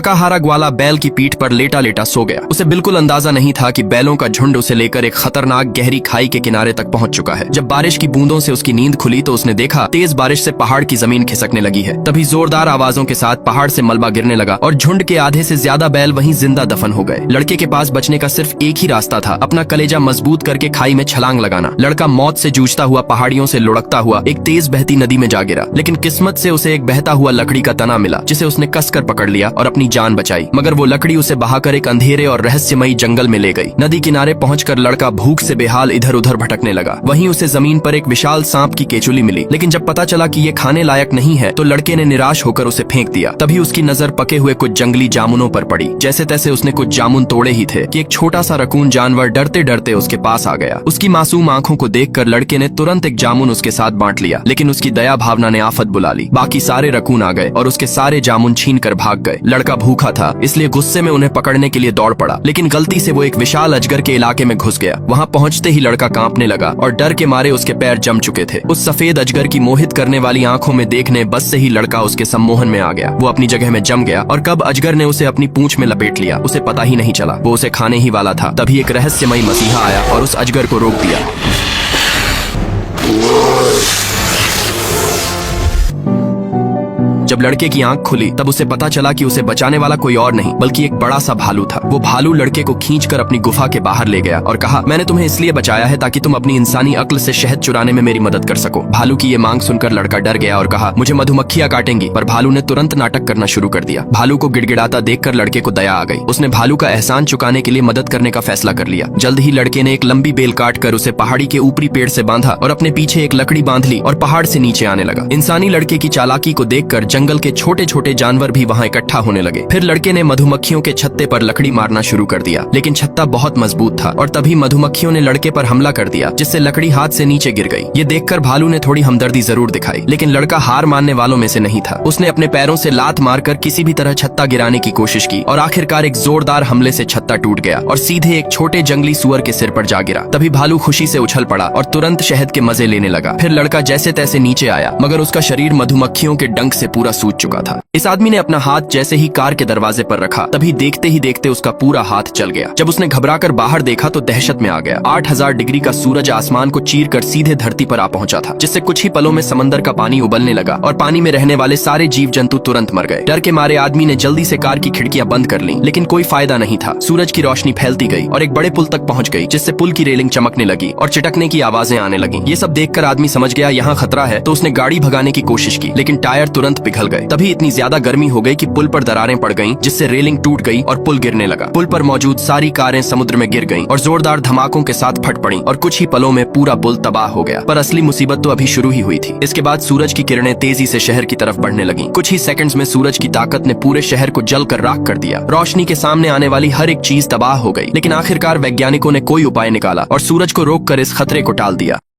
थका हारा ग्वाला बैल की पीठ पर लेटा लेटा सो गया। उसे बिल्कुल अंदाजा नहीं था कि बैलों का झुंड उसे लेकर एक खतरनाक गहरी खाई के किनारे तक पहुंच चुका है। जब बारिश की बूंदों से उसकी नींद खुली तो उसने देखा तेज बारिश से पहाड़ की जमीन खिसकने लगी है। तभी जोरदार आवाजों के साथ पहाड़ से मलबा गिरने लगा और झुंड के आधे से ज्यादा बैल वहीं जिंदा दफन हो गए। लड़के के पास बचने का सिर्फ एक ही रास्ता था, अपना कलेजा मजबूत करके खाई में छलांग लगाना। लड़का मौत से जूझता हुआ पहाड़ियों से लुढ़कता हुआ एक तेज बहती नदी में जा गिरा, लेकिन किस्मत से उसे एक बहता हुआ लकड़ी का तना मिला जिसे उसने कसकर पकड़ लिया और अपनी जान बचाई। मगर वो लकड़ी उसे बहाकर एक अंधेरे और रहस्यमयी जंगल में ले गई। नदी किनारे पहुंचकर लड़का भूख से बेहाल इधर उधर भटकने लगा। वहीं उसे जमीन पर एक विशाल सांप की केचुली मिली, लेकिन जब पता चला कि ये खाने लायक नहीं है तो लड़के ने निराश होकर उसे फेंक दिया। तभी उसकी नजर पके हुए कुछ जंगली जामुनों पर पड़ी। जैसे तैसे उसने कुछ जामुन तोड़े ही थे कि एक छोटा सा रकून जानवर डरते डरते उसके पास आ गया। उसकी मासूम आंखों को देखकर लड़के ने तुरंत एक जामुन उसके साथ बांट लिया, लेकिन उसकी दया भावना ने आफत बुला ली। बाकी सारे रकून आ गए और उसके सारे जामुन छीन कर भाग गए। लड़का भूखा था, इसलिए गुस्से में उन्हें पकड़ने के लिए दौड़ पड़ा, लेकिन गलती से वो एक विशाल अजगर के इलाके में घुस गया। वहाँ पहुँचते ही लड़का कांपने लगा और डर के मारे उसके पैर जम चुके थे। उस सफेद अजगर की मोहित करने वाली आंखों में देखने बस से ही लड़का उसके सम्मोहन में आ गया। वो अपनी जगह में जम गया और कब अजगर ने उसे अपनी पूंछ में लपेट लिया उसे पता ही नहीं चला। वो उसे खाने ही वाला था। तभी एक रहस्यमयी मसीहा आया और उस अजगर को रोक दिया। जब लड़के की आंख खुली तब उसे पता चला कि उसे बचाने वाला कोई और नहीं बल्कि एक बड़ा सा भालू था। वो भालू लड़के को खींचकर अपनी गुफा के बाहर ले गया और कहा, मैंने तुम्हें इसलिए बचाया है ताकि तुम अपनी इंसानी अक्ल से शहद चुराने में मेरी मदद कर सको। भालू की ये मांग सुनकर लड़का डर गया और कहा, मुझे मधुमक्खियां काटेंगी। पर भालू ने तुरंत नाटक करना शुरू कर दिया। भालू को गिड़गिड़ाता देखकर लड़के को दया आ गई। उसने भालू का एहसान चुकाने के लिए मदद करने का फैसला कर लिया। जल्द ही लड़के ने एक लंबी बेल काट कर उसे पहाड़ी के ऊपरी पेड़ से बांधा और अपने पीछे एक लकड़ी बांध ली और पहाड़ से नीचे आने लगा। इंसानी लड़के की चालाकी को देखकर जंगल के छोटे छोटे जानवर भी वहां इकट्ठा होने लगे। फिर लड़के ने मधुमक्खियों के छत्ते पर लकड़ी मारना शुरू कर दिया, लेकिन छत्ता बहुत मजबूत था और तभी मधुमक्खियों ने लड़के पर हमला कर दिया, जिससे लकड़ी हाथ से नीचे गिर गई। ये देखकर भालू ने थोड़ी हमदर्दी जरूर दिखाई, लेकिन लड़का हार मानने वालों में से नहीं था। उसने अपने पैरों से लात मारकर किसी भी तरह छत्ता गिराने की कोशिश की और आखिरकार एक जोरदार हमले से छत्ता टूट गया और सीधे एक छोटे जंगली सुअर के सिर पर जा गिरा। तभी भालू खुशी से उछल पड़ा और तुरंत शहद के मजे लेने लगा। फिर लड़का जैसे तैसे नीचे आया, मगर उसका शरीर मधुमक्खियों के डंक से पूरा सूज चुका था। इस आदमी ने अपना हाथ जैसे ही कार के दरवाजे पर रखा, तभी देखते ही देखते उसका पूरा हाथ जल गया। जब उसने घबराकर बाहर देखा तो दहशत में आ गया। 8000 डिग्री का सूरज आसमान को चीरकर सीधे धरती पर आ पहुंचा था, जिससे कुछ ही पलों में समंदर का पानी उबलने लगा और पानी में रहने वाले सारे जीव जंतु तुरंत मर गए। डर के मारे आदमी ने जल्दी से कार की खिड़कियां बंद कर लीं, लेकिन कोई फायदा नहीं था। सूरज की रोशनी फैलती गई और एक बड़े पुल तक पहुंच गई, जिससे पुल की रेलिंग चमकने लगी और चिटकने की आवाजें आने लगी। ये सब देखकर आदमी समझ गया यहाँ खतरा है, तो उसने गाड़ी भगाने की कोशिश की, लेकिन टायर तुरंत पिघल गए। तभी इतनी ज्यादा गर्मी हो गई कि पुल पर दरारें पड़ गईं, जिससे रेलिंग टूट गई और पुल गिरने लगा। पुल पर मौजूद सारी कारें समुद्र में गिर गईं और जोरदार धमाकों के साथ फट पड़ीं और कुछ ही पलों में पूरा पुल तबाह हो गया। पर असली मुसीबत तो अभी शुरू ही हुई थी। इसके बाद सूरज की किरणें तेजी से शहर की तरफ बढ़ने लगीं। कुछ ही सेकंड्स में सूरज की ताकत ने पूरे शहर को जलकर राख कर दिया। रोशनी के सामने आने वाली हर एक चीज तबाह हो गई, लेकिन आखिरकार वैज्ञानिकों ने कोई उपाय निकाला और सूरज को रोककर इस खतरे को टाल दिया।